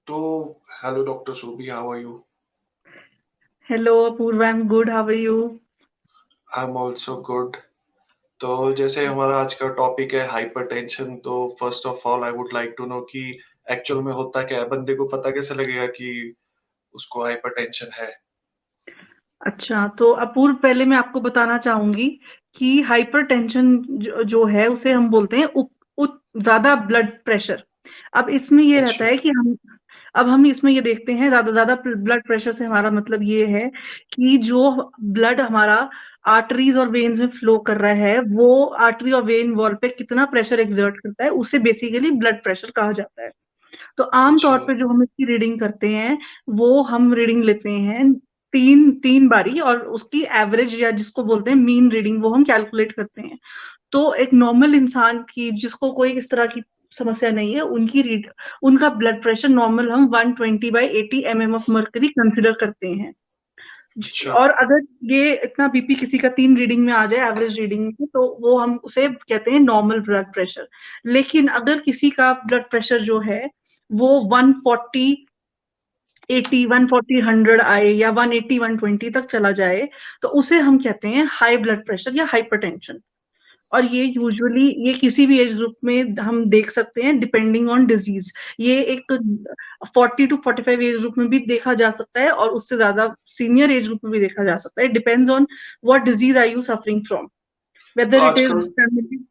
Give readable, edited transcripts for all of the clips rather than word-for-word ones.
So, hello, Dr. Subi, how are you? Hello, Apurva. I'm good. How are you? I'm also good. तो जैसे हमारा आज का topic है हाइपरटेंशन, तो first of all I would like to know कि actual में होता क्या है, बंदे को पता कैसे लगेगा कि उसको हाइपरटेंशन है। अच्छा, तो अपूर्व पहले मैं आपको बताना चाहूंगी कि हाइपरटेंशन जो है उसे हम बोलते हैं ज्यादा ब्लड प्रेशर। अब इसमें ये रहता अच्छा। है कि हम इसमें ये देखते हैं ज्यादा ज्यादा ब्लड प्रेशर से हमारा मतलब ये है कि जो ब्लड हमारा आर्टरीज और वेन्स में फ्लो कर रहा है वो आर्टरी और वेन वॉल पे कितना प्रेशर एक्सर्ट करता है उसे बेसिकली ब्लड प्रेशर कहा जाता है। तो आम अच्छा। तौर पे जो हम इसकी रीडिंग करते हैं वो हम रीडिंग लेते हैं तीन तीन बारी और उसकी एवरेज या जिसको बोलते हैं मीन रीडिंग वो हम कैलकुलेट करते हैं। तो एक नॉर्मल इंसान की जिसको कोई इस तरह की समस्या नहीं है उनका ब्लड प्रेशर नॉर्मल हम 120/80 ऑफ मर्करी कंसिडर करते हैं। अच्छा। और अगर ये इतना बीपी किसी का तीन रीडिंग में आ जाए एवरेज रीडिंग में तो वो हम उसे कहते हैं नॉर्मल ब्लड प्रेशर। लेकिन अगर किसी का ब्लड प्रेशर जो है वो 140 80 140 100 आए या 180 120 तक चला जाए तो उसे हम कहते हैं हाई ब्लड प्रेशर या हाइपरटेंशन। और ये किसी भी एज ग्रुप में हम देख सकते हैं डिपेंडिंग ऑन डिजीज। ये एक 40 to 45 एज ग्रुप में भी देखा जा सकता है और उससे ज्यादा सीनियर एज ग्रुप में भी देखा जा सकता है। Depends on what disease are you suffering from, तो वेदर इट इज आजकल फैमिली।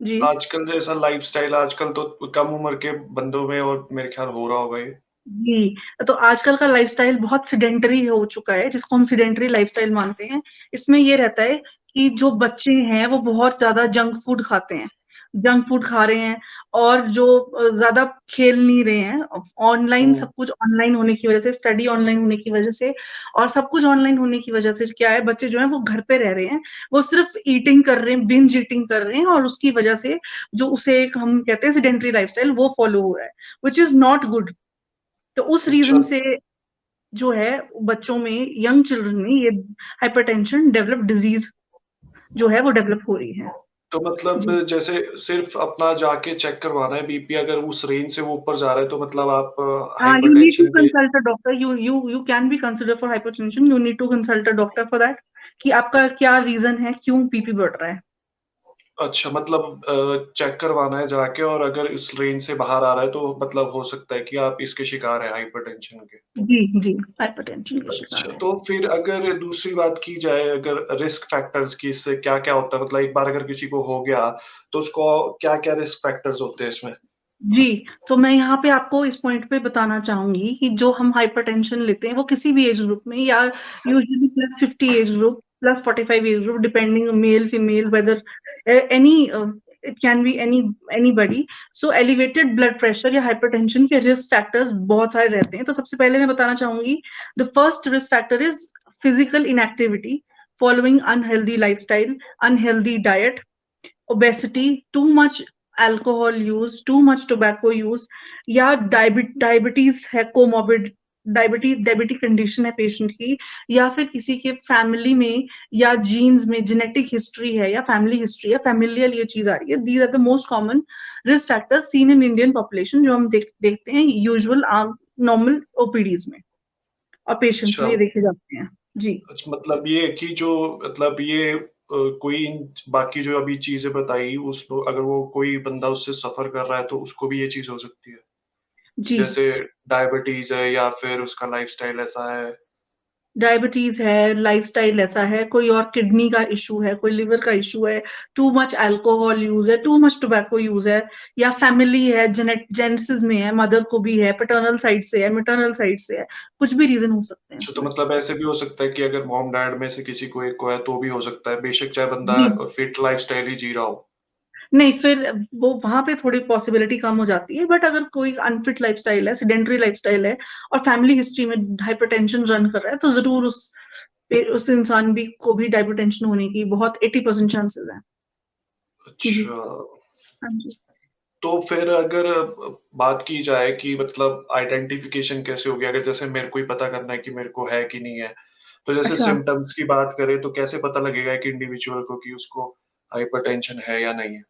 जी। आजकल जैसा लाइफस्टाइल आजकल तो कम उम्र के बंदों में और मेरे ख्याल हो रहा होगा ये। जी, तो आजकल का लाइफस्टाइल बहुत सिडेंटरी हो चुका है जिसको हम सिडेंटरी लाइफस्टाइल मानते हैं। इसमें ये रहता है कि जो बच्चे हैं वो बहुत ज्यादा जंक फूड खाते हैं, जंक फूड खा रहे हैं और जो ज्यादा खेल नहीं रहे हैं। ऑनलाइन हम्म। सब कुछ ऑनलाइन होने की वजह से, स्टडी ऑनलाइन होने की वजह से और सब कुछ ऑनलाइन होने की वजह से क्या है, बच्चे जो है वो घर पे रह रहे हैं। वो सिर्फ ईटिंग कर रहे हैं, बिंज ईटिंग कर रहे हैं और उसकी वजह से जो उसे एक हम कहते हैं सिडेंटरी लाइफस्टाइल वो फॉलो हो रहा है, विच इज नॉट गुड। तो उस अच्छा। रीजन से जो है बच्चों में, यंग चिल्ड्रन में ये हाइपरटेंशन डेवलप डिजीज जो है वो डेवलप हो रही है। तो मतलब जी। जैसे सिर्फ अपना जाके चेक करवाना है बीपी, अगर उस रेंज से वो ऊपर जा रहा है तो मतलब आप हाँ, यू नीड टू हाइपरटेंशन के। Consult a doctor. You can be consider for hypertension. You need to consult a doctor for that कि आपका क्या रीजन है, क्यों बीपी बढ़ रहा है। अच्छा, मतलब चेक करवाना है जाके, और अगर इस रेंज से बाहर आ रहा है तो मतलब हो सकता है कि आप इसके शिकार हैं हाइपरटेंशन के। जी जी, हाइपरटेंशन के शिकार अच्छा, है। तो फिर अगर दूसरी बात की जाए, अगर रिस्क फैक्टर्स की, इससे क्या-क्या होता है? मतलब एक बार अगर किसी को हो गया, तो उसको क्या-क्या रिस्क फैक्टर्स होते हैं इसमें? जी, तो मैं यहाँ पे आपको इस पॉइंट पे बताना चाहूंगी कि जो हम हाइपरटेंशन लेते हैं वो किसी भी एज ग्रुप में या usually +50 age group, +45 age group, depending male female whether any, it can be anybody. So elevated blood pressure या हाइपरटेंशन के रिस्क फैक्टर्स बहुत सारे रहते हैं। तो सबसे पहले मैं बताना चाहूंगी the first risk factor is physical inactivity following unhealthy lifestyle, unhealthy diet, obesity, too much alcohol use, too much tobacco use, या डायबिटीज है, कोमोबिड डायबिटिक कंडीशन है पेशेंट की, या फिर किसी के फैमिली में या जीन्स में जेनेटिक हिस्ट्री है या फैमिली हिस्ट्री है, फैमिलियल ये चीज आ रही है। These are the most common risk factors seen in Indian population जो हम देखते हैं यूजुअल नॉर्मल ओपीडीज में और पेशेंट्स अच्छा। में ये देखे जाते हैं। जी। अच्छा, मतलब ये है कि जो मतलब ये कोई इन बाकी जो अभी चीज़ें बताई, उसको अगर वो कोई बंदा उससे सफ़र कर रहा है, तो उसको भी ये चीज़ हो सकती है? जी, जैसे डायबिटीज़ है या फिर उसका लाइफ़स्टाइल ऐसा है? डायबिटीज है, लाइफस्टाइल ऐसा है, कोई और किडनी का इशू है, कोई लिवर का इशू है, टू मच अल्कोहल यूज है, टू मच टोबैको यूज है, या फैमिली है, जेनेसिस में है, मदर को भी है, पैटर्नल साइड से है, मैटरनल साइड से है, कुछ भी रीजन हो सकते हैं अच्छा, तो इसमें। मतलब ऐसे भी हो सकता है कि अगर मॉम-डैड में से किसी को एक को है, तो भी हो सकता है, बेशक चाहे बंदा जी, फिट लाइफ़स्टाइल ही जी रहा हो। नहीं फिर वो वहां पे थोड़ी पॉसिबिलिटी कम हो जाती है, बट अगर कोई अनफिट लाइफस्टाइल है, सिडेंटरी लाइफस्टाइल है और फैमिली हिस्ट्री में हाइपरटेंशन रन कर रहा है तो जरूर उस इंसान भी को भी हाइपरटेंशन होने की बहुत 80% चांसेस है। जी। अच्छा, हाँ जी। तो फिर अगर बात की जाए कि मतलब आइडेंटिफ़िकेशन कैसे होगी? अगर जैसे मेरे को ही पता करना है कि मेरे को है कि नहीं है, तो जैसे अच्छा, सिम्पटम्स की बात करें तो कैसे पता लगेगा एक इंडिविजुअल को कि उसको हाइपरटेंशन है या नहीं है?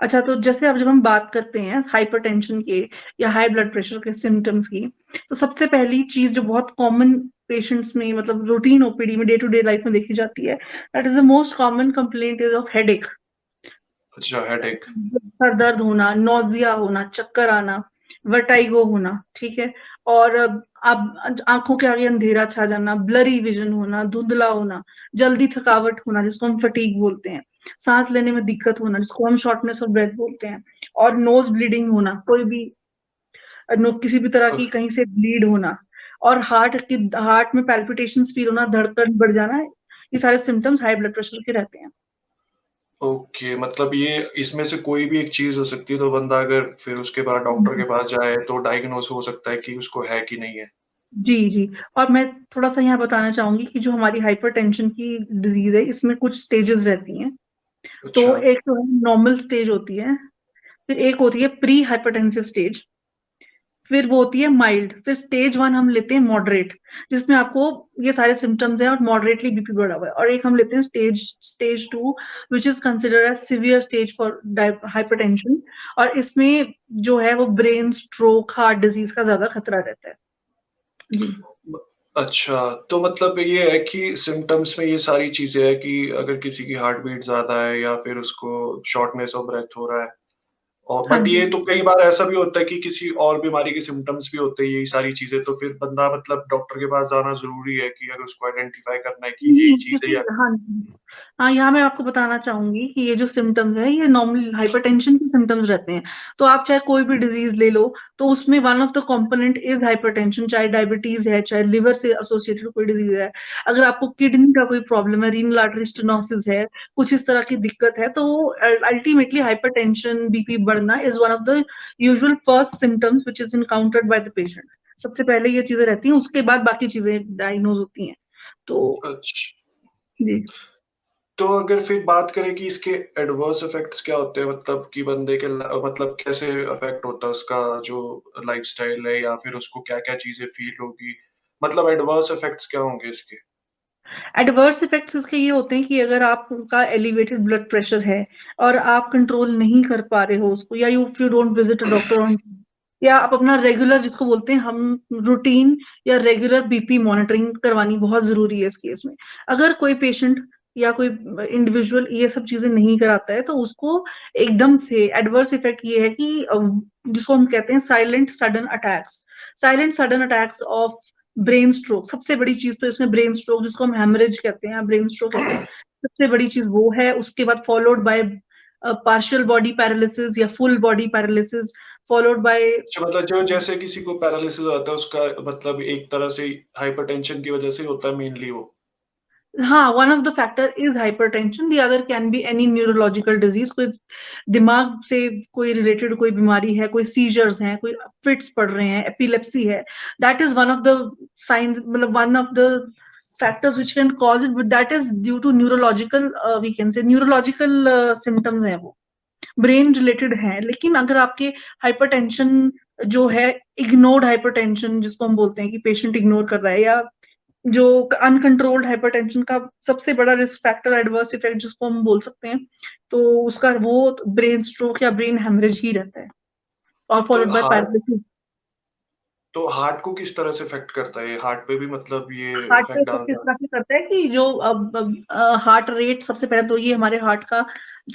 अच्छा, तो जैसे अब जब हम बात करते हैं हाइपरटेंशन के या हाई ब्लड प्रेशर के सिम्टम्स की, तो सबसे पहली चीज जो बहुत कॉमन पेशेंट्स में मतलब रूटीन ओपीडी में डे टू डे लाइफ में देखी जाती है, that is the most common complaint is of headache. अच्छा, हेडेक। सर दर्द होना, नौजिया होना, चक्कर आना, वर्टाइगो होना, ठीक है। और अब आंखों के आगे अंधेरा छा जाना, ब्लरी विजन होना, धुंधला होना, जल्दी थकावट होना जिसको हम फटीग बोलते हैं, सांस लेने में दिक्कत होना जिसको हम शॉर्टनेस ऑफ ब्रेथ बोलते हैं, और नोज ब्लीडिंग होना, कोई भी किसी भी तरह की कहीं से ब्लीड होना, और हार्ट में पैल्पिटेशंस फील होना, धड़कन बढ़ जाना, ये सारे सिम्टम्स हाई ब्लड प्रेशर के रहते हैं। ओके, मतलब ये इसमें से कोई भी एक चीज़ हो सकती है, तो बंदा अगर फिर उसके बाद डॉक्टर के पास जाए तो डायग्नोस हो सकता है कि उसको है कि नहीं है। जी, जी। और मैं थोड़ा-सा यहाँ बताना चाहूँगी कि जो हमारी हाइपरटेंशन की डिज़ीज़ है, इसमें कुछ स्टेजेज़ रहती हैं। अच्छा। तो एक तो है नॉर्मल स्टेज होती है, फिर एक होती है प्री हाइपरटेंसिव स्टेज, फिर वो होती है माइल्ड, फिर स्टेज 1 हम लेते हैं मॉडरेट, जिसमें आपको ये सारे सिम्पटम्स हैं और मॉडरेटली बीपी बढ़ा हुआ है, और एक हम लेते हैं stage 2 which is considered as severe stage for hypertension, और इसमें जो है वो ब्रेन स्ट्रोक, हार्ट डिज़ीज़ का ज़्यादा खतरा रहता है। जी। ब अच्छा, तो मतलब ये है कि सिम्पटम्स में ये सारी चीज़ें हैं कि अगर किसी की हार्ट बीट ज़्यादा है या फिर उसको शॉर्टनेस ऑफ ब्रेथ हो रहा है। और हाँ बट जी। ये तो कई बार ऐसा भी होता है कि किसी और बीमारी के सिम्पटम्स भी होते हैं, यही सारी चीज़ें, तो फिर बंदा मतलब डॉक्टर के पास जाना ज़रूरी है कि अगर उसको आइडेंटिफ़ाई करना है कि यही नहीं, चीज़ है क्योंकि या हाँ जी। हाँ, यहाँ मैं आपको बताना चाहूँगी कि ये जो सिम्पटम्स हैं, ये नॉर्मली हाइपरटेंशन के सिम्पटम्स रहते हैं। तो आप चाहे कोई भी डिज़ीज़ ले लो, तो उसमें one of the component is hypertension, चाहे डायबिटीज़ है, चाहे लिवर से एसोसिएटेड कोई डिज़ीज़ है। अगर आपको किडनी का कोई प्रॉब्लम है, रीनल आर्टरी स्टेनोसिस है, कुछ इस तरह की दिक्कत है, तो अल्टीमेटली हाइपरटेंशन, बीपी बढ़ना is one of the usual first symptoms which is encountered by the patient. सबसे पहले ये चीज़ें रहती हैं, उसके बाद बाकी चीज़ें डायग्नोज़ होती हैं। तो अच्छा। जी। तो अगर फिर बात करें कि इसके एडवर्स इफ़ेक्ट्स क्या होते हैं, मतलब कि बंदे के मतलब कैसे अफ़ेक्ट होता है उसका जो लाइफ़स्टाइल है, या फिर उसको क्या-क्या चीज़ें फ़ील होगी? मतलब एडवर्स इफ़ेक्ट्स क्या होंगे इसके? एडवर्स इफेक्ट्स इसके ये होते हैं कि अगर आपका एलिवेटेड ब्लड प्रेशर है और आप कंट्रोल नहीं कर पा रहे हो उसको, या you don't visit a doctor on, या आप अपना रेगुलर जिसको बोलते हैं हम रूटीन या रेगुलर बीपी मॉनिटरिंग करवानी बहुत जरूरी है इस केस में। अगर कोई पेशेंट या कोई इंडिविजुअल ये सब चीजें नहीं कराता है, तो उसको एकदम से एडवर्स इफेक्ट ये है कि जिसको हम कहते हैं silent sudden attacks of brain stroke. सबसे बड़ी चीज तो इसमें ब्रेन स्ट्रोक, जिसको हम हेमरेज कहते हैं, ब्रेन स्ट्रोक कहते हैं, सबसे बड़ी चीज वो है। उसके बाद followed by partial body paralysis या full body paralysis, followed by अच्छा, मतलब जो जैसे किसी को पैरालिसिस हो जाता है उसका मतलब एक तरह से हाइपरटेंशन की वज़ह से ही होता है मेनली वो? हाँ, one of the factor is hypertension, the other can be any neurological disease, कोई दिमाग से कोई रिलेटेड कोई बीमारी है, कोई सीजर्स हैं, कोई फिट्स पड़ रहे हैं, एपिलेप्सी है, that is one of the signs, मतलब one of the factors which can cause it, but that is due to neurological, we can say neurological symptoms हैं, वो ब्रेन रिलेटेड हैं। लेकिन अगर आपके हाइपरटेंशन जो है, इग्नोर्ड हाइपरटेंशन जिसको हम बोलते हैं कि पेशेंट इग्नोर कर रहा है, या जो अनकंट्रोल्ड हाइपरटेंशन का सबसे बड़ा रिस्क फैक्टर एडवर्स इफेक्ट जिसको हम बोल सकते हैं, तो उसका वो ब्रेन स्ट्रोक या ब्रेन हेमरेज ही रहता है, और तो फॉलोड बाय हार्ट पैरालिसिस। तो हार्ट को किस तरह से इफ़ेक्ट करता है ये? हार्ट पे भी मतलब ये हार्ट पे इफ़ेक्ट इफेक्ट इस डालता है? तरह से करता है कि जो हार्ट रेट, सबसे पहले तो ये हमारे हार्ट का,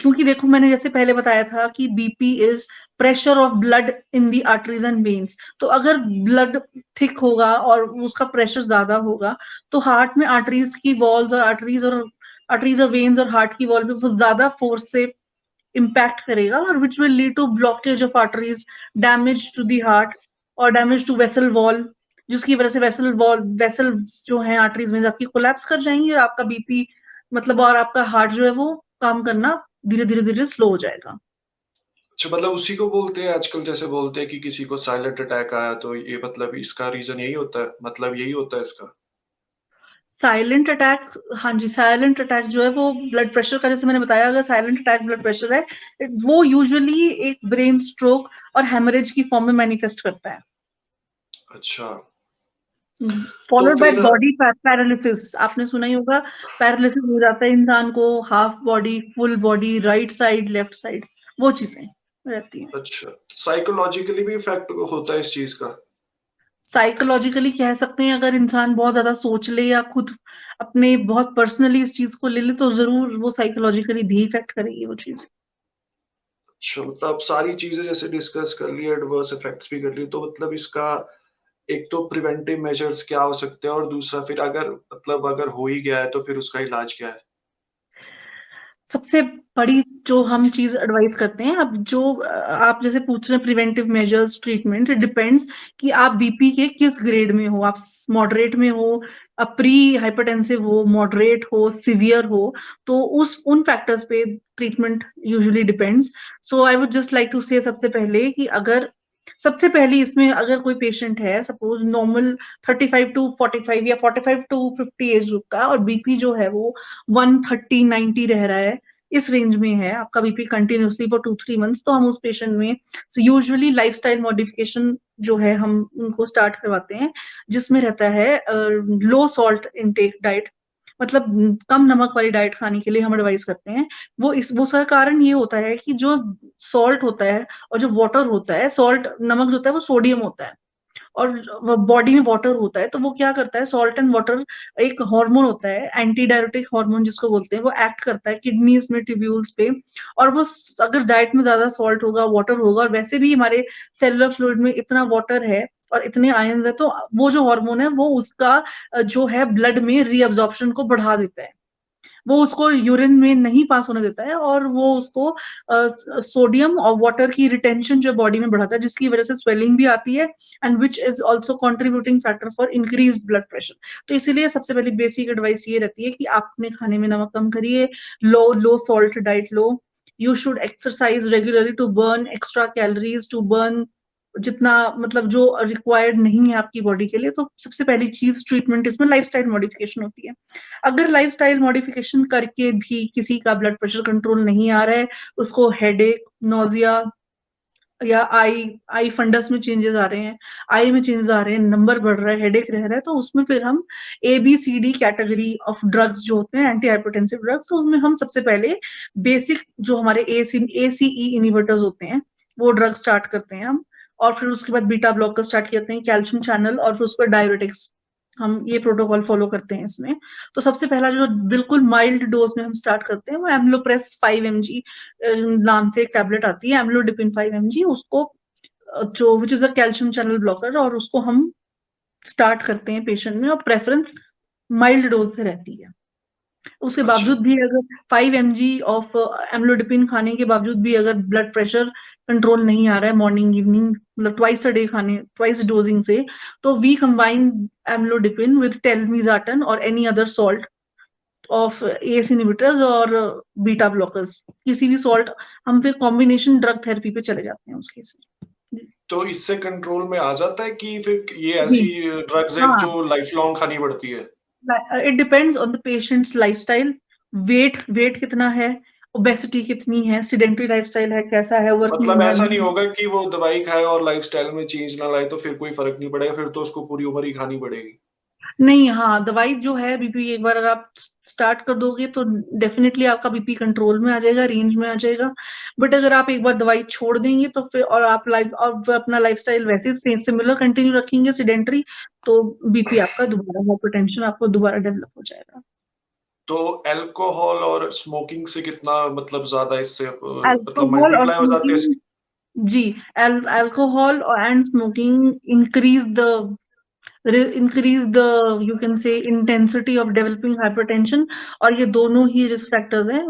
क्योंकि देखो मैंने जैसे पहले बताया था कि BP is pressure of blood in the arteries and veins. तो अगर ब्लड थिक होगा और उसका प्रेशर ज्यादा होगा, तो हार्ट में आर्टरीज की वॉल्स और आर्टरीज और वेन्स और हार्ट की वॉल पे वो ज्यादा फोर्स से इम्पैक्ट करेगा, और which will lead to blockage of arteries, damage to the heart, और डैमेज टू वेसल वॉल, जिसकी वजह से वेसल जो है आर्टरीज में आपकी कोलैप्स कर जाएंगी, और आपका बीपी मतलब और आपका हार्ट जो है वो काम करना धीरे धीरे धीरे स्लो हो जाएगा। अच्छा, मतलब उसी को बोलते हैं आजकल, जैसे बोलते हैं कि किसी को साइलेंट अटैक आया, तो ये मतलब इसका रीज़न यही होता है? मतलब यही होता है इसका? साइलेंट अटैक, हाँ जी, साइलेंट अटैक जो है वो ब्लड प्रेशर का, जैसे मैंने बताया, अगर साइलेंट अटैक ब्लड प्रेशर है, वो यूजुअली एक ब्रेन स्ट्रोक और हेमरेज की फॉर्म में मैनिफेस्ट करता है, अच्छा, तो फॉलोड बाय फिर बॉडी पैरालिसिस। आपने सुना ही होगा, पैरालिसिस हो जाता है इंसान को, half body, full body, right side, left side. वो चीजें रहती हैं। अच्छा, साइकोलॉजिकली भी इफेक्ट होता है इस चीज का? साइकोलॉजिकली कह सकते हैं, अगर इंसान बहुत ज्यादा सोच ले या खुद अपने बहुत पर्सनली इस चीज को ले ले तो जरूर वो साइकोलॉजिकली भी इफेक्ट करेगी वो चीज। अच्छा, मतलब सारी चीजें जैसे डिस्कस कर ली, एडवर्स इफेक्ट्स भी कर ली, तो मतलब इसका एक तो प्रिवेंटिव मेजर्स क्या हो सकते हैं, और दूसरा फिर अगर मतलब अगर हो ही गया है तो फिर उसका इलाज क्या है? सबसे बड़ी जो हम चीज एडवाइस करते हैं, अब जो आप जैसे पूछ रहे हैं preventive measures treatment, it depends कि आप बीपी के किस ग्रेड में हो, आप मॉडरेट में हो, आप प्री हाइपरटेंसिव हो, मॉडरेट हो, सिवियर हो, तो उस उन फैक्टर्स पे treatment usually depends. So I would just like to say सबसे पहले कि अगर सबसे पहले इसमें अगर कोई पेशेंट है सपोज नॉर्मल 35 to 45 या 45 to 50 एज ग्रुप का, और बीपी जो है वो 130-90 रह रहा है, इस रेंज में है आपका बीपी कंटिन्यूसली फॉर 2-3 मंथ्स, तो हम उस पेशेंट में यूजुअली लाइफस्टाइल मॉडिफिकेशन जो है हम उनको स्टार्ट करवाते हैं, जिसमें रहता है लो सॉल्ट इनटेक डाइट, मतलब कम नमक वाली डाइट खाने के लिए हम एडवाइस करते हैं। वो उसका कारण ये होता है कि जो सॉल्ट होता है और जो वाटर होता है, सॉल्ट नमक जो होता है वो सोडियम होता है, और बॉडी में वाटर होता है, तो वो क्या करता है, सॉल्ट एंड वाटर एक हार्मोन होता है, एंटी डायरेटिक हार्मोन जिसको बोलते हैं, वो एक्ट करता है किडनीज में ट्यूब्यूल्स पे, और वो अगर डाइट में ज्यादा सॉल्ट होगा, वाटर होगा, और वैसे भी हमारे सेलुलर फ्लूइड में इतना वाटर है और इतने आयंस है, तो वो जो हार्मोन है वो उसका जो है ब्लड में रीअब्जॉर्प्शन को बढ़ा देता है, वो उसको यूरिन में नहीं पास होने देता है, और वो उसको सोडियम और वाटर की रिटेंशन जो बॉडी में बढ़ाता है, जिसकी वजह से स्वेलिंग भी आती है, and which is also contributing factor for increase blood pressure. तो इसीलिए सबसे पहले बेसिक एडवाइस ये रहती है कि आप अपने खाने में नमक कम करिए, लो लो सॉल्ट डाइट लो, you should exercise regularly to burn extra calories, to burn जितना मतलब जो रिक्वायर्ड नहीं है आपकी बॉडी के लिए। तो सबसे पहली चीज ट्रीटमेंट इसमें लाइफस्टाइल मॉडिफिकेशन होती है। अगर लाइफस्टाइल मॉडिफिकेशन करके भी किसी का ब्लड प्रेशर कंट्रोल नहीं आ रहा है, उसको हेडेक, नोजिया या आई आई फंडस में चेंजेस आ रहे हैं, आई में चेंजेस आ रहे हैं, नंबर बढ़ रहा है, हेडेक रह रहा है, तो उसमें फिर हम ABCD कैटेगरी ऑफ ड्रग्स जो होते हैं, एंटी हाइपरटेंसिव ड्रग्स, तो उसमें हम सबसे पहले बेसिक जो हमारे ACE इनिवर्टर्स होते हैं वो ड्रग स्टार्ट करते हैं हम, और फिर उसके बाद बीटा ब्लॉकर स्टार्ट करते हैं, कैल्शियम चैनल, और फिर उस पर डायरेटिक्स, हम ये प्रोटोकॉल फॉलो करते हैं इसमें। तो सबसे पहला जो बिल्कुल माइल्ड डोज में हम स्टार्ट करते हैं वो एम्लोप्रेस 5 mg नाम से एक टैबलेट आती है, एम्लोडिपिन 5 mg, उसको जो which is a calcium channel blocker, और उसको हम स्टार्ट करते हैं पेशेंट में, और प्रेफरेंस माइल्ड डोज से रहती है। उसके अच्छा। बावजूद भी अगर 5 mg ऑफ एम्लोडिपिन खाने के बावजूद भी अगर ब्लड प्रेशर कंट्रोल नहीं आ रहा है मॉर्निंग इवनिंग, मतलब ट्वाइस अ डे खाने, ट्वाइस डोजिंग से, तो वी कंबाइन एम्लोडिपिन विद टेलमीजाटन और any other salt of S inhibitors और बीटा ब्लॉकर्स, किसी भी सॉल्ट, हम फिर कॉम्बिनेशन ड्रग थेरेपी पे चले जाते हैं उसके से। तो इससे कंट्रोल में आ जाता है कि फिर ये जी ऐसी ड्रग्स है हाँ, जो लाइफ लॉन्ग खानी पड़ती है? It depends on the patient's lifestyle, weight weight कितना है, ओबेसिटी कितनी है, सिडेंटरी लाइफस्टाइल है, कैसा है, वर्किंग मतलब है। ऐसा नहीं होगा कि वो दवाई खाए और लाइफस्टाइल में चेंज ना लाए तो फिर कोई फर्क नहीं पड़ेगा, फिर तो उसको पूरी उम्र ही खानी पड़ेगी? नहीं, हाँ, दवाई जो है बीपी एक बार अगर आप स्टार्ट कर दोगे तो डेफिनेटली आपका बीपी कंट्रोल में आ जाएगा, रेंज में आ जाएगा। बट अगर आप एक बार दवाई छोड़ देंगे तो फिर, और आप लाइफ और अपना लाइफस्टाइल वैसे सिमिलर कंटिन्यू रखेंगे सिडेंटरी, तो बीपी आपका दोबारा, हाइपरटेंशन आपको दोबारा डेवलप हो जाएगा। तो अल्कोहल और स्मोकिंग से कितना मतलब ज्यादा इससे मतलब अल्कोहल और मल्टीप्लाई हो जाते हैं स्मोकिंग, जी, alcohol and smoking increase the you can say intensity of developing hypertension, और ये दोनों ही risk factors हैं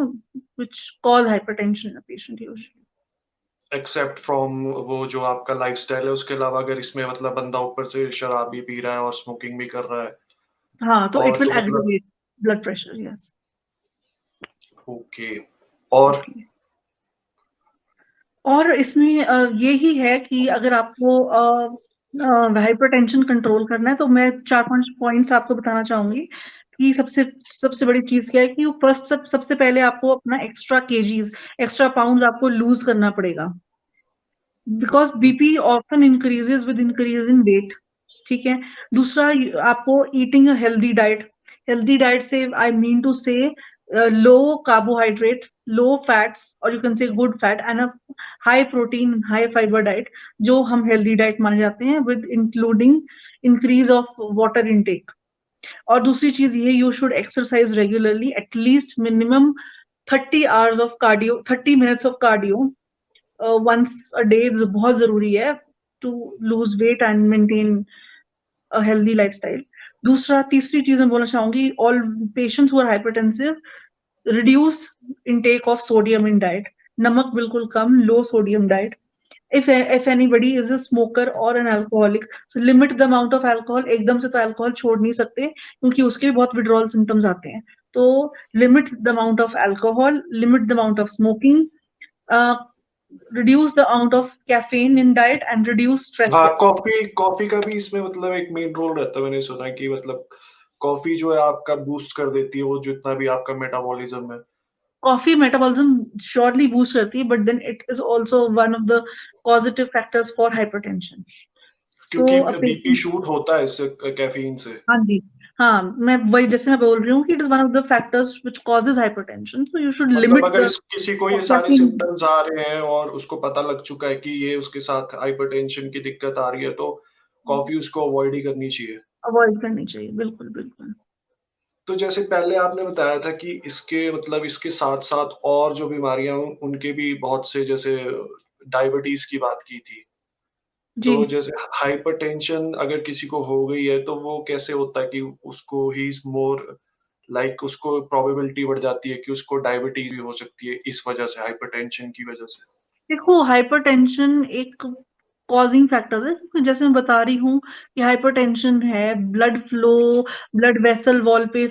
which cause hypertension in a patient usually। Except from वो जो आपका लाइफस्टाइल है, उसके अलावा अगर इसमें मतलब बंदा ऊपर से शराब भी पी रहा है और स्मोकिंग भी कर रहा है हाँ, तो और it will तो मतलब aggravate blood pressure, yes। Okay. और और इसमें यही है कि अगर आपको हाइपरटेंशन कंट्रोल करना है, तो मैं 4-5 पॉइंट्स आपको बताना चाहूंगी कि सबसे सबसे बड़ी चीज क्या है कि सबसे पहले आपको अपना एक्स्ट्रा केजीज, एक्स्ट्रा पाउंड आपको लूज करना पड़ेगा, because BP often increases with increase in weight, ठीक है। दूसरा, आपको eating a healthy diet, healthy diet से I mean to say low carbohydrate, low fats, or you can say good fat, and a high protein, high fiber diet, जो हम healthy diet माने जाते हैं, with including increase of water intake. और दूसरी चीज ये, you should exercise regularly, at least minimum 30 hours of cardio, 30 minutes of cardio once a day बहुत जरूरी है to lose weight and maintain a healthy lifestyle. दूसरा, तीसरी चीज मैं बोलना चाहूंगी, all patients who are hypertensive, reduce intake of sodium in diet. नमक बिल्कुल कम, low sodium diet. If anybody is a smoker or an alcoholic, so limit the amount of alcohol. एकदम से तो alcohol छोड़ नहीं सकते क्योंकि उसके भी बहुत withdrawal symptoms आते हैं. तो limit the amount of alcohol, limit the amount of smoking, uh, reduce the amount of caffeine in diet, and reduce stress हाँ, levels. कॉफी कॉफी का भी इसमें मतलब एक मेन रोल रहता है। मैंने सुना है कि मतलब कॉफी जो है आपका बूस्ट कर देती है वो जितना भी आपका मेटाबॉलिज्म है। Coffee metabolism surely boost करती है, but then it is also one of the causative factors for hypertension. So क्योंकि a बीपी patient, शूट होता है इससे कैफीन से। हाँ जी, हाँ, मैं वही जैसे मैं बोल रही हूँ कि it is one of the factors which causes hypertension, so you should मतलब limit अगर the इस किसी को ये सारे caffeine. सिम्पटम्स आ रहे हैं और उसको पता लग चुका है कि ये उसके साथ हाइपरटेंशन की दिक्कत आ रही है तो कॉफी उसको अवॉइड ही करनी चाहिए। अवॉइड करनी चाहिए, बिल्कुल बिल्कुल। तो जैसे पहले आपने बताया था कि इसके मतलब इसके साथ-साथ और जो बीमारियाँ उनके भी बहुत से जैसे डायबिटीज़ की बात की थी। तो जी, जैसे हाइपरटेंशन अगर किसी को हो गई है तो वो कैसे होता है कि उसको ही इज़ मोर लाइक उसको प्रोबेबिलिटी बढ़ जाती है कि उसको डायबिटीज़ भी हो सकती है इस वजह से हाइपरटेंशन की वजह से? देखो, हाइपरटेंशन एक कॉजिंग फैक्टर्स है, क्योंकि जैसे मैं बता रही हूँ कि हाइपरटेंशन है, blood flow, blood vessel wall पे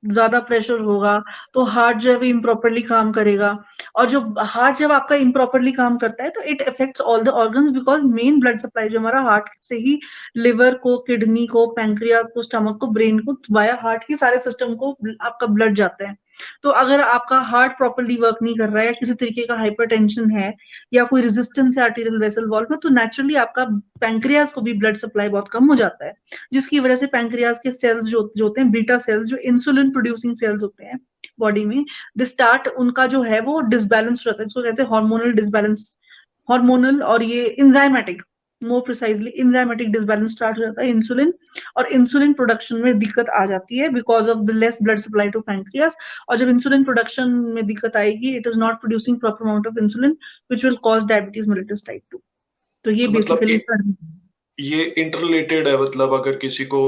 ज्यादा प्रेशर होगा, तो हार्ट जो है वो इम्प्रॉपरली काम करेगा। और जो हार्ट जब आपका इम्प्रॉपरली काम करता है तो it affects all the organs, because main blood supply जो हमारा हार्ट से ही लिवर को, किडनी को, पैंक्रियाज को, स्टमक को, ब्रेन को, वाया हार्ट ही सारे सिस्टम को आपका ब्लड जाता है। तो अगर आपका हार्ट प्रॉपरली वर्क नहीं कर रहा है, या किसी तरीके का हाइपरटेंशन है, या कोई रेजिस्टेंस है आर्टेरियल वेसल वॉल में, तो नेचुरली आपका पैंक्रियाज को भी ब्लड सप्लाई बहुत कम हो जाता है, जिसकी वजह से पैंक्रियाज के सेल्स जो होते हैं, बीटा सेल्स, जो इंसुलिन प्रोड्यूसिंग सेल्स होते हैं बॉडी में, दे स्टार्ट, उनका जो है वो डिसबैलेंस रहता है, इसको कहते हैं हार्मोनल डिसबैलेंस। हार्मोनल और ये enzymatic, more precisely enzymatic disbalance start हो जाता है इंसुलिन, और इंसुलिन प्रोडक्शन में दिक्कत आ जाती है because of the less blood supply to pancreas. और जब इंसुलिन प्रोडक्शन में दिक्कत आएगी, it is not producing proper amount of insulin, which will cause diabetes mellitus type 2। तो ये तो मतलब बेसिकली ये इंटररिलेटेड है मतलब अगर किसी को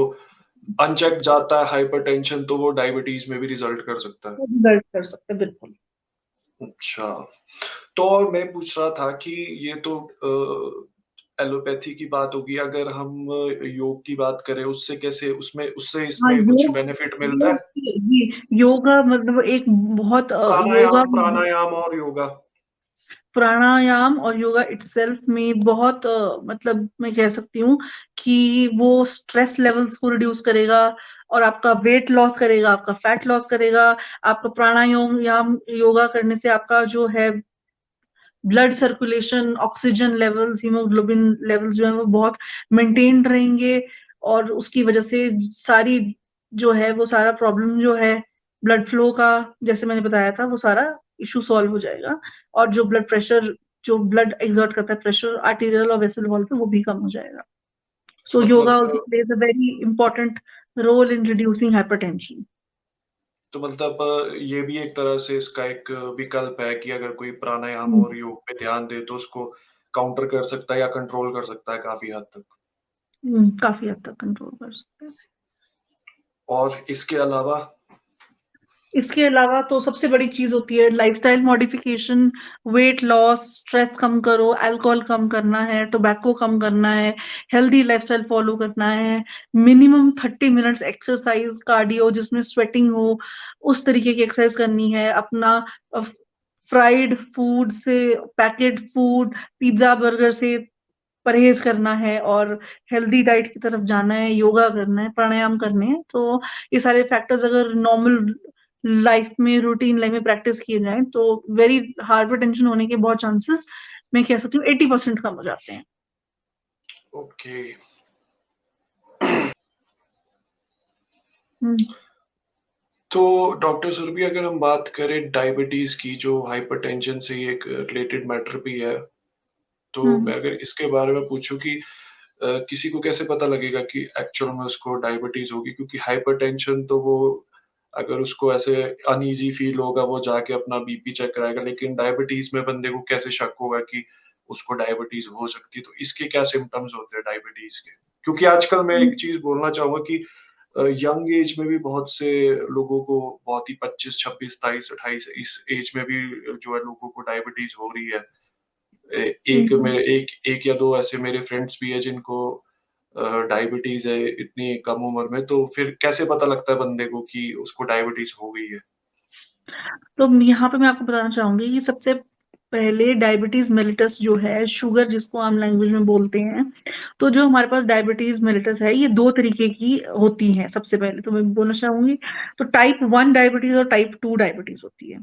अनचेक जाता है हाइपरटेंशन तो वो डायबिटीज़ में भी रिज़ल्ट कर सकता है। रिजल्ट कर सकते हैं, बिल्कुल। अच्छा, तो और मैं पूछ रहा था कि ये तो एलोपैथी की बात होगी, अगर हम योग की बात करें उससे कैसे उसमें उससे हाँ, इसमें कुछ योग, बेनिफिट मिलता योग है? जी, योगा मतलब एक बहुत योगा, प्राणायाम प्राणायाम और योगा? प्राणायाम और योगा इटसेल्फ में बहुत मतलब मैं कह सकती हूँ कि वो स्ट्रेस लेवल्स को रिड्यूस करेगा, और आपका वेट लॉस करेगा, आपका फैट लॉस करेगा। आपका प्राणायाम योगा करने से आपका जो है blood circulation, oxygen levels, haemoglobin levels जो है वो बहुत मेंटेन रहेंगे, और उसकी वजह से सारी जो है वो सारा प्रॉब्लम जो है ब्लड फ्लो का, जैसे मैंने बताया था, वो सारा इशू सॉल्व हो जाएगा। और जो ब्लड प्रेशर, जो ब्लड एक्सर्ट करता है प्रेशर आर्टीरियल और वेसल वॉल पे, वो भी कम हो जाएगा। सो योगा मतलब plays a very important role in reducing hypertension. तो मतलब ये भी एक तरह से इसका एक विकल्प है कि अगर कोई प्राणायाम और योग पे ध्यान दे तो उसको काउंटर कर सकता है या कंट्रोल कर सकता है काफ़ी हद तक। काफी हद तक कंट्रोल कर सकते हैं। और इसके अलावा इसके अलावा तो सबसे बड़ी चीज होती है lifestyle modification, weight loss, stress कम करो, अल्कोहल कम करना है, टोबैको कम करना है, हेल्दी लाइफस्टाइल फॉलो करना है, मिनिमम 30 मिनट्स एक्सरसाइज, कार्डियो जिसमें स्वेटिंग हो, उस तरीके की एक्सरसाइज करनी है। अपना फ्राइड फूड से, पैकेट फूड, पिज्जा बर्गर से परहेज करना है, और हेल्दी डाइट की तरफ जाना है, योगा करना है, प्राणायाम करने हैं। तो ये सारे फैक्टर्स अगर नॉर्मल लाइफ में, रूटीन लाइफ में प्रैक्टिस किए जाएं, तो वेरी हाइपरटेंशन होने के बहुत चांसेस, मैं कह सकती हूँ 80% कम हो जाते हैं। ओके। तो डॉक्टर सुरभि, अगर हम बात करें डायबिटीज़ की, जो हाइपरटेंशन से ही एक रिलेटेड मैटर भी है, तो मैं अगर इसके बारे में पूछूँ कि किसी को कैसे पता लगेगा कि एक्चुअल में उसको डायबिटीज़ होगी? क्योंकि हाइपरटेंशन तो वो, अगर उसको ऐसे अनईज़ी फ़ील होगा, वो जाके अपना बीपी चेक कराएगा, लेकिन डायबिटीज़ में बंदे को कैसे शक होगा कि उसको डायबिटीज़ हो सकती है? तो इसके क्या सिम्पटम्स होते हैं डायबिटीज़ के? क्योंकि आजकल मैं एक चीज़ बोलना चाहूँगा कि यंग एज में भी बहुत से लोगों को, बहुत ही 25, 26, 23, 28 इस एज में भी जो है लोगों को डायबिटीज़ हो रही है। एक एक या 2 ऐसे मेरे फ्रेंड्स भी हैं जिनको डायबिटीज़ है इतनी कम उम्र में, तो फिर कैसे पता लगता है बंदे को कि उसको डायबिटीज़ हो गई है? तो यहाँ पे मैं आपको बताना चाहूँगी कि सबसे पहले डायबिटीज़ मेलिटस जो है, शुगर जिसको आम लैंग्वेज में बोलते हैं, तो जो हमारे पास डायबिटीज़ मेलिटस है, ये 2 तरीके की होती है सबसे पहले तो मैं बोलना चाहूँगी। तो टाइप 1 डायबिटीज़ और टाइप 2 डायबिटीज़ होती है।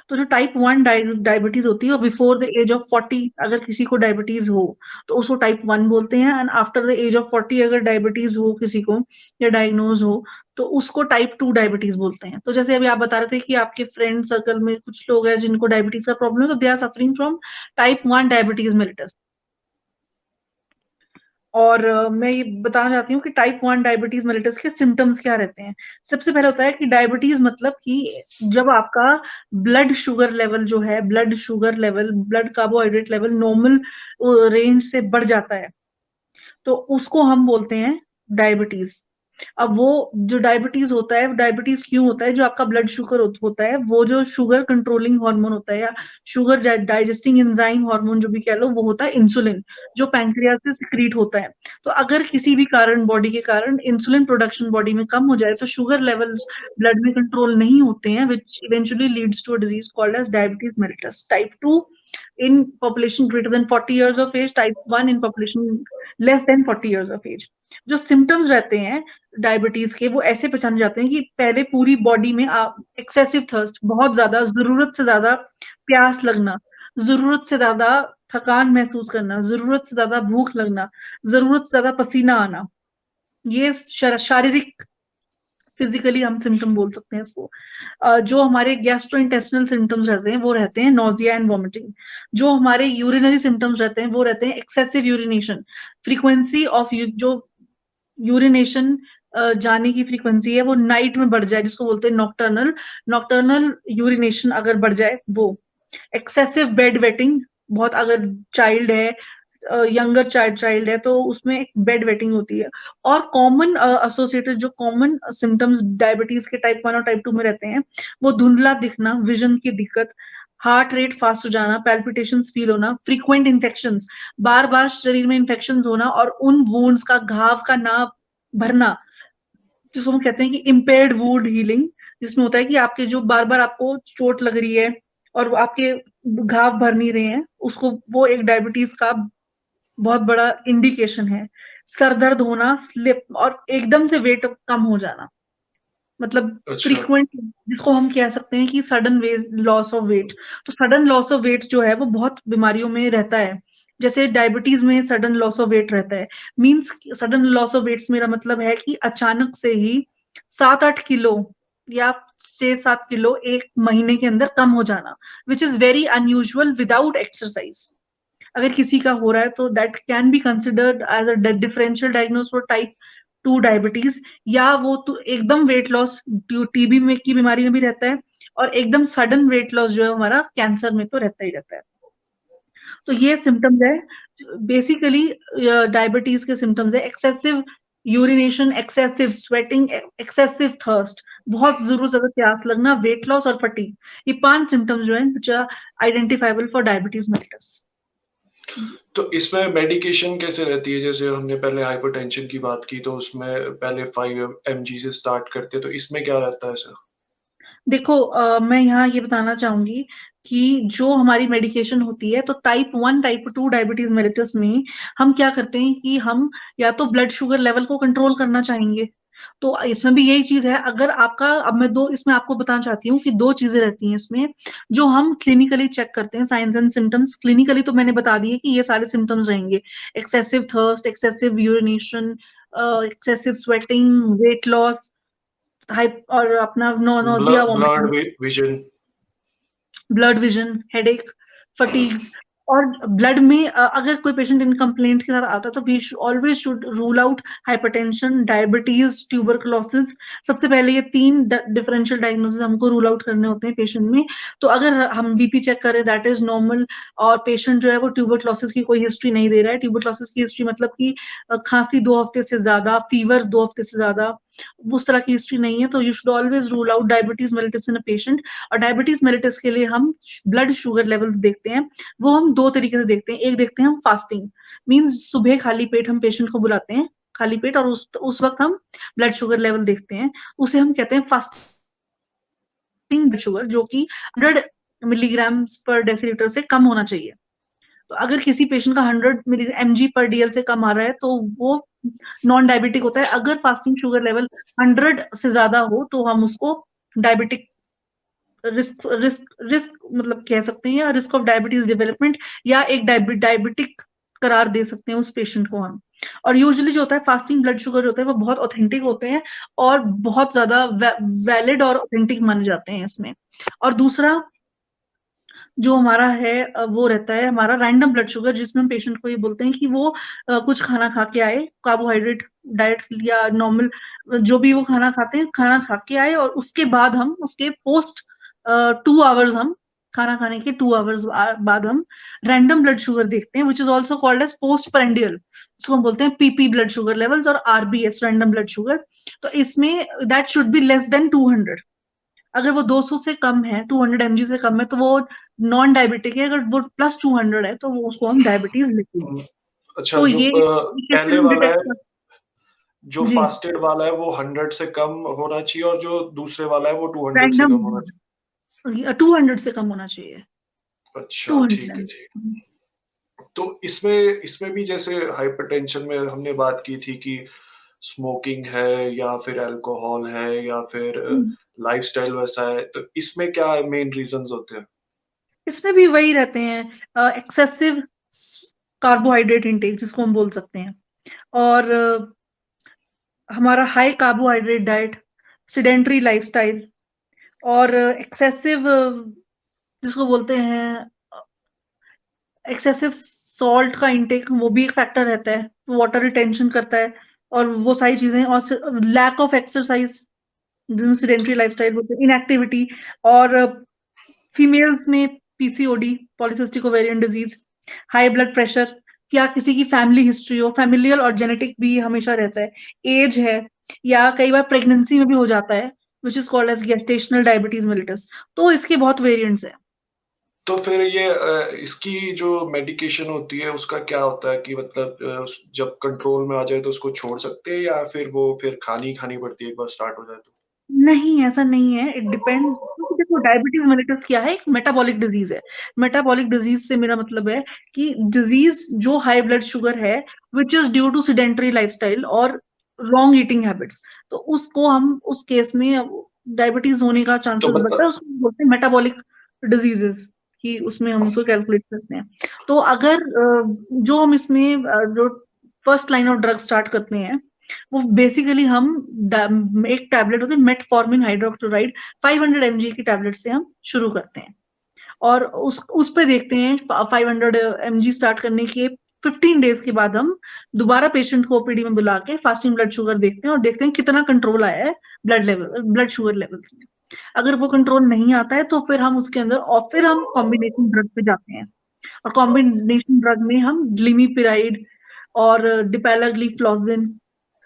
तो जो टाइप 1 डायबिटीज़ होती है, वो बिफोर द एज ऑफ 40 अगर किसी को डायबिटीज़ हो, तो उसको टाइप 1 बोलते हैं and after the age of 40 अगर डायबिटीज़ हो किसी को या डायग्नोज़ हो, तो उसको टाइप 2 डायबिटीज बोलते हैं। तो जैसे अभी आप बता रहे थे कि आपके फ्रेंड सर्कल में कुछ लोग हैं जिनको डायबिटीज का प्रॉब्लम है, तो they are suffering from type 1 diabetes mellitus. और मैं ये बताना चाहती हूँ कि टाइप 1 डायबिटीज मेलिटस के सिम्टम्स क्या रहते हैं। सबसे पहले होता है कि डायबिटीज मतलब कि जब आपका ब्लड शुगर लेवल जो है, blood carbohydrate level normal range से बढ़ जाता है, तो उसको हम बोलते हैं डायबिटीज। अब वो जो डायबिटीज होता है, डायबिटीज क्यों होता है? जो आपका ब्लड शुगर होता है, वो जो शुगर कंट्रोलिंग हार्मोन होता है या शुगर डाइजेस्टिंग एंजाइम हार्मोन जो भी कह लो, वो होता है इंसुलिन, जो पैंक्रियास से सिक्रीट होता है। तो अगर किसी भी कारण, बॉडी के कारण इंसुलिन प्रोडक्शन बॉडी में कम हो जाए, तो शुगर लेवल्स ब्लड में कंट्रोल नहीं होते हैं, which eventually leads to a disease called as diabetes mellitus. Type 2 in population greater than 40 years of age, type 1 in population less than 40 years of age। जो symptoms रहते हैं diabetes के, वो ऐसे पहचाने जाते हैं कि पहले पूरी बॉडी में एक्सेसिव थर्स्ट, बहुत ज्यादा, जरूरत से ज्यादा प्यास लगना, जरूरत से ज्यादा थकान महसूस करना, जरूरत से ज्यादा भूख लगना, जरूरत से ज्यादा पसीना आना, ये शारीरिक फिजिकली हम सिम्टम बोल सकते हैं इसको। जो हमारे गैस्ट्रोइंटेस्टिनल सिम्टम्स रहते हैं, वो रहते हैं नोजिया एंड वॉमिटिंग। जो हमारे यूरिनरी सिम्टम्स रहते हैं, वो रहते हैं एक्सेसिव यूरिनेशन, फ्रीक्वेंसी ऑफ जो यूरिनेशन जाने की फ्रीक्वेंसी है वो नाइट में बढ़ जाए, जिसको बोलते हैं नॉक्टर्नल नॉक्टर्नल यूरिनेशन अगर बढ़ जाए वो। एक्सेसिव बेड वेटिंग, बहुत अगर चाइल्ड है, यंगर चाइल्ड है, तो उसमें एक बेड वेटिंग होती है। और कॉमन एसोसिएटेड जो कॉमन सिम्टम्स डायबिटीज के टाइप 1 और टाइप 2 में रहते हैं, वो धुंधला दिखना, विजन की दिक्कत, हार्ट रेट फास्ट हो जाना, पैल्पिटेशंस फील होना, फ्रीक्वेंट इन्फेक्शंस, बार बार शरीर में इन्फेक्शंस होना, और उन वुंड्स का, घाव का ना भरना, जिसको हम कहते हैं कि इम्पेयर्ड वुंड हीलिंग, जिसमें होता है कि आपके जो बार बार आपको चोट लग रही है और वो आपके घाव भर नहीं रहे हैं, उसको, वो एक डायबिटीज का बहुत बड़ा इंडिकेशन है। सर दर्द होना, स्लिप, और एकदम से वेट कम हो जाना, मतलब अच्छा। फ्रीक्वेंट, जिसको हम कह सकते हैं कि सडन लॉस ऑफ वेट। तो सडन लॉस ऑफ वेट जो है वो बहुत बीमारियों में रहता है। जैसे डायबिटीज में सडन लॉस ऑफ वेट रहता है, means sudden loss of weight से मेरा मतलब है कि अचानक से ही 7-8 किलो या 6-7 किलो एक महीने के अंदर कम हो जाना, which is very unusual without exercise. अगर किसी का हो रहा है, तो that can be considered as a differential diagnose for type 2 diabetes. या वो तो एकदम वेट लॉस टीबी में की बीमारी में भी रहता है, और एकदम सडन वेट लॉस जो है हमारा कैंसर में तो रहता ही रहता है। तो ये सिम्टम्स है बेसिकली डायबिटीज के सिम्टम्स है। Excessive urination, excessive sweating, excessive thirst, बहुत जरूर ज्यादा प्यास लगना, वेट लॉस और फटीग, ये 5 सिम्टम्स जो है which are identifiable for diabetes mellitus. तो इसमें मेडिकेशन कैसे रहती है? जैसे हमने पहले हाइपरटेंशन की बात की, तो उसमें पहले 5 एमजी से स्टार्ट करते हैं, तो इसमें क्या रहता है सर? देखो, मैं यहाँ ये बताना चाहूंगी कि जो हमारी मेडिकेशन होती है, तो टाइप 1 टाइप 2 डायबिटीज मेलिटस में हम क्या करते हैं कि हम या तो ब्लड शुगर लेवल को कंट्रोल करना चाहेंगे। तो इसमें भी यही चीज है, अगर आपका, अब मैं दो इसमें आपको बताना चाहती हूँ कि 2 चीजें रहती हैं इसमें जो हम क्लिनिकली चेक करते हैं, साइंस एंड सिम्टम्स। क्लिनिकली तो मैंने बता दिए कि ये सारे सिम्टम्स रहेंगे, excessive thirst, excessive urination, excessive sweating, weight loss, और अपना nausea, blood vomiting, vision. Blurred vision, headache, fatigues. और ब्लड में अगर कोई पेशेंट इन कंप्लेंट के साथ आता है तो we always should rule out hypertension, diabetes, tuberculosis. सबसे पहले ये 3 डिफरेंशियल डायग्नोसिस हमको रूल आउट करने होते हैं पेशेंट में। तो अगर हम बीपी चेक करें दैट इज नॉर्मल, और पेशेंट जो है वो ट्यूबरकुलोसिस की कोई हिस्ट्री नहीं दे रहा है, ट्यूबरकुलोसिस की हिस्ट्री मतलब कि खांसी 2 हफ्ते से ज्यादा, फीवर 2 हफ्ते से ज्यादा, उस तरह की हिस्ट्री नहीं है, तो you should always rule out diabetes mellitus in a patient. और डायबिटीज मेलिटस के लिए हम ब्लड शुगर लेवल्स देखते हैं। वो हम 2 तरीके से देखते हैं। एक देखते हैं हम फास्टिंग, मींस सुबह खाली पेट हम पेशेंट को बुलाते हैं खाली पेट, और उस वक्त हम ब्लड शुगर लेवल देखते हैं। उसे हम कहते हैं फास्टिंग ब्लड शुगर, जो कि 100 मिलीग्राम पर डेसीलीटर से कम होना चाहिए। तो अगर किसी पेशेंट का 100 मिलीग्राम एमजी पर डीएल से कम आ रहा है तो वो नॉन डायबिटिक होता है। अगर फास्टिंग शुगर लेवल 100 से ज्यादा हो तो हम उसको डायबिटिक रिस्क रिस्क रिस्क मतलब कह सकते हैं, या रिस्क ऑफ डायबिटीज डेवलपमेंट, या एक डायबिटिक करार दे सकते हैं उस पेशेंट को हम। और यूजुअली जो होता है फास्टिंग ब्लड शुगर होते हैं वो बहुत ऑथेंटिक होते हैं और बहुत ज्यादा वैलिड और ऑथेंटिक माने जाते हैं इसमें। और दूसरा जो हमारा है वो रहता है हमारा रैंडम ब्लड शुगर, जिसमें हम पेशेंट को ये बोलते हैं कि वो कुछ खाना खा के आए, कार्बोहाइड्रेट डाइट या नॉर्मल जो भी वो खाना खाते हैं, खाना खा के आए, और उसके बाद हम उसके पोस्ट 2 आवर्स हम खाना खाने के 2 आवर्स बाद हम रैंडम ब्लड शुगर देखते हैं, which is also called as post prandial. इसको हम बोलते हैं पीपी ब्लड शुगर लेवल्स और आरबीएस रैंडम ब्लड शुगर। तो इसमें that should be less than 200। अगर वो 200 से कम है, 200 mg से कम है, तो वो नॉन डायबिटिक है। अगर वो प्लस 200 है तो वो उसको हम डायबिटीज लिखते हैं। अच्छा, तो जो ये कैसे पहले हम वाला डिटेक्ट है, कर। जो जी, फास्टेड वाला है वो 100 से कम होना चाहिए, और जो दूसरे वाला है वो 200 से रैंडम कम होना 200 से कम होना चाहिए। चाहिए। अच्छा, ठीक है 200। जी। तो इसमें इसमें भी जैसे हाइपरटेंशन में हमने बात की थी कि स्मोकिंग है या फिर अल्कोहल है या फिर लाइफस्टाइल वैसा है, तो इसमें क्या मेन रीजंस होते हैं? इसमें भी वही रहते हैं, एक्सेसिव कार्बोहाइड्रेट इंटेक जिसको हम बोल सकते हैं, और हमारा high carbohydrate diet, sedentary lifestyle, और एक्सेसिव जिसको बोलते हैं एक्सेसिव सॉल्ट का इंटेक, वो भी एक फैक्टर रहता है, वाटर रिटेंशन करता है। और वो सारी चीजें, और लैक ऑफ एक्सरसाइज जिसमें सिडेंट्री लाइफस्टाइल बोलते हैं, इनएक्टिविटी, और फीमेल्स में PCOD, polycystic ovarian disease, high blood pressure, या किसी की फैमिली हिस्ट्री हो, फैमिलियल और जेनेटिक भी हमेशा रहता है, एज है, या कई बार प्रेगनेंसी में भी हो जाता है, which is called as gestational diabetes mellitus. तो इसके बहुत वेरिएंट्स है। तो फिर ये इसकी जो मेडिकेशन होती है उसका क्या होता है कि मतलब जब कंट्रोल में आ जाए तो उसको छोड़ सकते हैं, या फिर वो फिर खानी खानी पड़ती है एक बार स्टार्ट हो जाए तो? नहीं, ऐसा नहीं है, इट डिपेंड्स, क्योंकि देखो डायबिटीज मेलिटस क्या है, एक मेटाबॉलिक डिजीज है। मेटाबॉलिक डिजीज से मेरा मतलब है कि डिजीज जो हाई ब्लड शुगर है which is due to sedentary lifestyle और रॉन्ग ईटिंग हैबिट्स, तो उसको हम उस केस में डायबिटीज होने का तो चांसेस बढ़ता है, मतलब उसको बोलते हैं मेटाबॉलिक डिजीजेस, कि उसमें हम उसको कैलकुलेट करते हैं। तो अगर जो हम इसमें जो first line of drug start करते हैं, वो बेसिकली हम एक टैबलेट होती है मेटफॉर्मिन हाइड्रोक्लोराइड, 500 mg की टैबलेट से हम शुरू करते हैं। और उस पे देखते हैं 500 mg स्टार्ट करने के 15 डेज के बाद हम दोबारा पेशेंट को ओपीडी में बुला के फास्टिंग ब्लड शुगर देखते हैं, और देखते हैं कितना कंट्रोल आया है ब्लड शुगर लेवल्स में। अगर वो कंट्रोल नहीं आता है तो फिर हम उसके अंदर, और फिर हम कॉम्बिनेशन ड्रग पे जाते हैं। और कॉम्बिनेशन ड्रग में हम ग्लिमीपिराइड और डिपेलाग्लिफ्लॉजिन,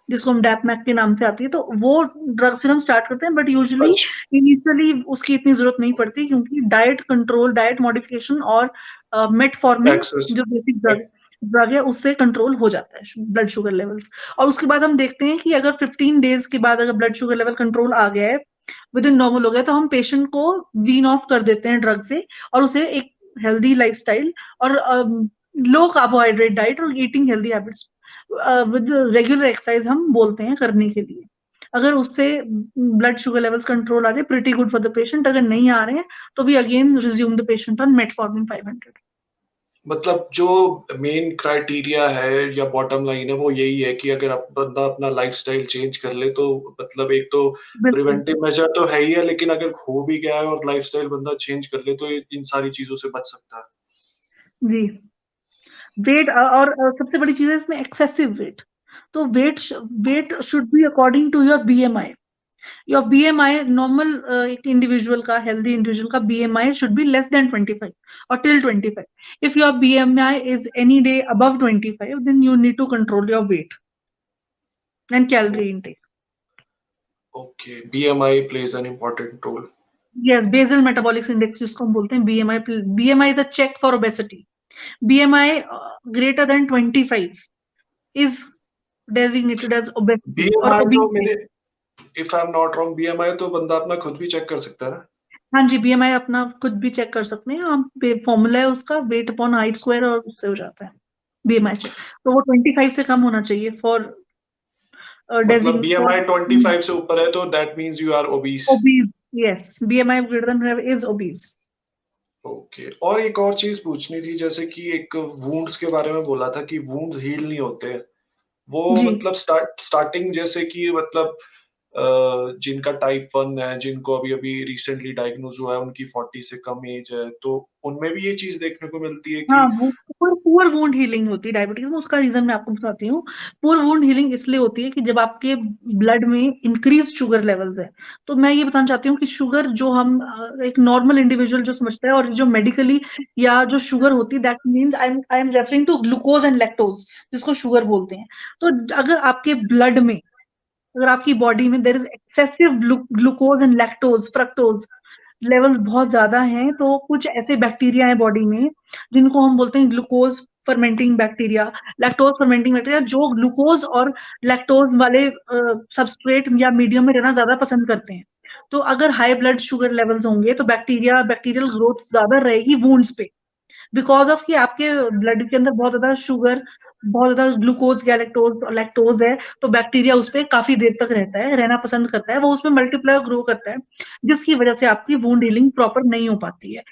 जिसको हम डैपमैक के नाम से आती है, तो वो ड्रग्स फिर हम स्टार्ट करते हैं। बट यूजुअली अच्छा, इनिशियली उसकी इतनी जरूरत नहीं पड़ती, क्योंकि डाइट कंट्रोल, डाइट मॉडिफिकेशन और मेटफॉर्मिन एक्सेस। जो बेसिक ड्रग ड्रग है उससे कंट्रोल हो जाता है ब्लड शुगर लेवल्स। और उसके बाद हम देखते हैं कि अगर 15 डेज के बाद अगर ब्लड शुगर लेवल कंट्रोल आ गया है, विद इन नॉर्मल हो गया, तो हम पेशेंट को वीन ऑफ कर देते हैं ड्रग से, और उसे एक हेल्दी लाइफस्टाइल और लो कार्बोहाइड्रेट डाइट और eating healthy habits with regular exercise हम बोलते हैं करने के लिए। अगर उससे ब्लड शुगर लेवल्स कंट्रोल आ रहे हैं, pretty good for the patient. अगर नहीं आ रहे हैं तो we again resume the patient on metformin 500। मतलब जो मेन क्राइटेरिया है या बॉटम लाइन है वो यही है कि अगर बंदा अपना लाइफस्टाइल चेंज कर ले तो मतलब एक तो बिल्कुल, प्रिवेंटिव मेजर तो है ही है, लेकिन अगर हो भी गया है और लाइफस्टाइल बंदा चेंज कर ले तो इन सारी चीजों से बच सकता है। जी। और सबसे बड़ी चीज़ है इसमें एक्सेसिव वेट। तो weight should be according to your BMI. Your BMI normal एक इंडिविजुअल का हेल्दी इंडिविजुअल का BMI should be less than 25 और till 25। If your BMI is any day above 25 then you need to control your weight and calorie intake. Okay, BMI plays an important role. Yes, basal metabolic index जिसको हम बोलते हैं BMI. BMI is a check for obesity. BMI greater than 25 is designated as obesity or BMI तो obesity। मेरे, if I am not wrong, BMI तो बंदा अपना खुद भी चेक कर सकता है ना? हाँ जी, बीएमआई अपना खुद भी चेक कर सकते हैं आप। फॉर्मूला है उसका वेट अपॉन हाइट स्क्वायर और उससे हो जाता है बीएमआई चेक। तो वो 25 से कम होना चाहिए फॉर मतलब डेजिग्नेट फॉर बीएमआई 25 से ऊपर है तो that means you are obese. Obese. Yes, BMI greater than is obese. Okay, और एक और चीज पूछनी थी, जैसे कि एक वुंड्स के बारे में बोला था कि वुंड्स हील नहीं होते। वो जी। मतलब स्टार्टिंग जैसे कि मतलब जिनका टाइप 1 है, जिनको अभी-अभी रिसेंटली डायग्नोज हुआ है, उनकी 40 से कम एज है, तो उनमें भी ये चीज़ देखने को मिलती है हाँ, कि वो पुअर वुंड हीलिंग होती है डायबिटीज में। उसका रीजन मैं आपको बताती हूँ। पुअर वुंड हीलिंग इसलिए होती है कि जब आपके ब्लड में इंक्रीज शुगर लेवल्स है। तो मैं ये बताना चाहती हूँ कि शुगर जो हम एक नॉर्मल इंडिविजुअल जो समझता है और जो मेडिकली या जो शुगर होती है that means I am referring to glucose and lactose जिसको शुगर बोलते हैं। तो अगर आपके ब्लड में, अगर आपकी बॉडी में there is excessive glucose and lactose fructose levels बहुत ज्यादा हैं, तो कुछ ऐसे बैक्टीरिया हैं बॉडी में जिनको हम बोलते हैं glucose fermenting bacteria, lactose fermenting bacteria, जो ग्लूकोज और लैक्टोज वाले सबस्ट्रेट या मीडियम में रहना ज्यादा पसंद करते हैं। तो अगर हाई ब्लड शुगर लेवल्स होंगे तो बैक्टीरियल ग्रोथ ज्यादा रहेगी वुंड्स पे, बिकॉज ऑफ कि आपके ब्लड के अंदर बहुत ज्यादा शुगर, बहुत ज्यादा ग्लूकोज, गैलेक्टोज और लैक्टोज है। तो बैक्टीरिया उस पर काफी देर तक रहना पसंद करता है, वो उसमें मल्टीप्लाई ग्रो करता है, जिसकी वजह से आपकी वुंड हीलिंग प्रॉपर नहीं हो पाती है।